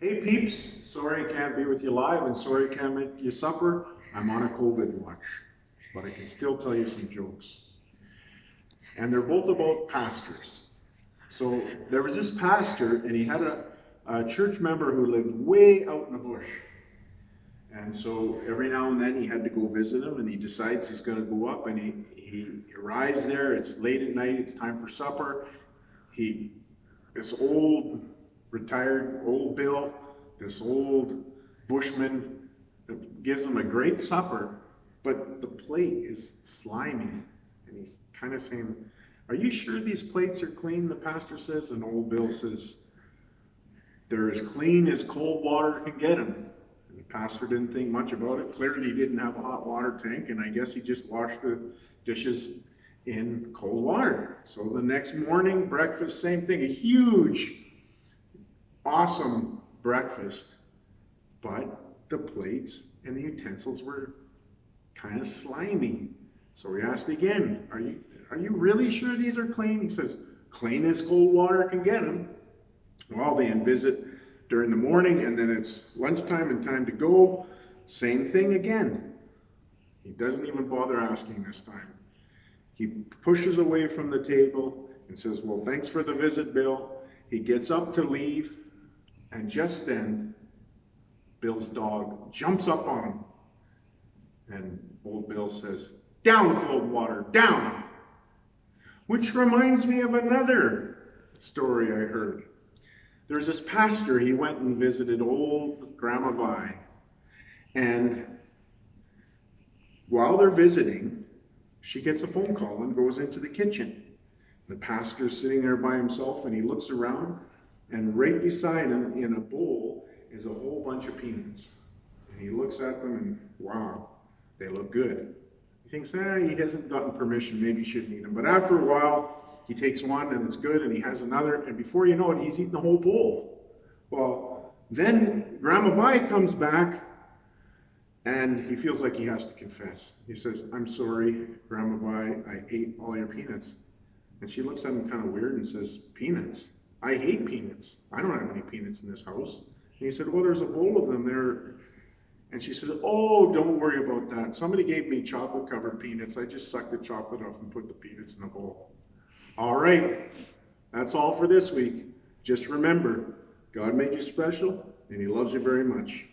Hey peeps, sorry I can't be with you live and sorry I can't make you supper. I'm on a COVID watch, but I can still tell you some jokes. And they're both about pastors. So there was this pastor and he had a church member who lived way out in the bush. And so every now and then he had to go visit him and he decides he's going to go up and he arrives there. It's late at night, it's time for supper. This old, retired old Bill, this old bushman, gives him a great supper, but the plate is slimy. And he's kind of saying, "Are you sure these plates are clean?" The pastor says, and old Bill says, "They're as clean as cold water can get them." And the pastor didn't think much about it. Clearly, he didn't have a hot water tank, and I guess he just washed the dishes in cold water. So the next morning, breakfast, same thing, a huge, awesome breakfast, but the plates and the utensils were kind of slimy. So he asked again, are you really sure these are clean? He says, "Clean as cold water can get them." Well, they visit during the morning and then it's lunchtime and time to go. Same thing again. He doesn't even bother asking this time. He pushes away from the table and says, "Well, thanks for the visit, Bill." He gets up to leave, and just then, Bill's dog jumps up on him. And old Bill says, "Down, cold water, down." Which reminds me of another story I heard. There's this pastor, he went and visited old Grandma Vi. And while they're visiting, she gets a phone call and goes into the kitchen. The pastor's sitting there by himself and he looks around, and right beside him in a bowl is a whole bunch of peanuts. And he looks at them and wow, they look good. He thinks, he hasn't gotten permission, maybe he shouldn't eat them. But after a while, he takes one and it's good, and he has another, and before you know it, he's eaten the whole bowl. Well, then Grandma Vi comes back and he feels like he has to confess. He says, "I'm sorry, Grandma Vi, I ate all your peanuts." And she looks at him kind of weird and says, "Peanuts? I hate peanuts. I don't have any peanuts in this house." And he said, "Well, there's a bowl of them there." And she says, "Oh, don't worry about that. Somebody gave me chocolate-covered peanuts. I just sucked the chocolate off and put the peanuts in the bowl." All right, that's all for this week. Just remember, God made you special, and He loves you very much.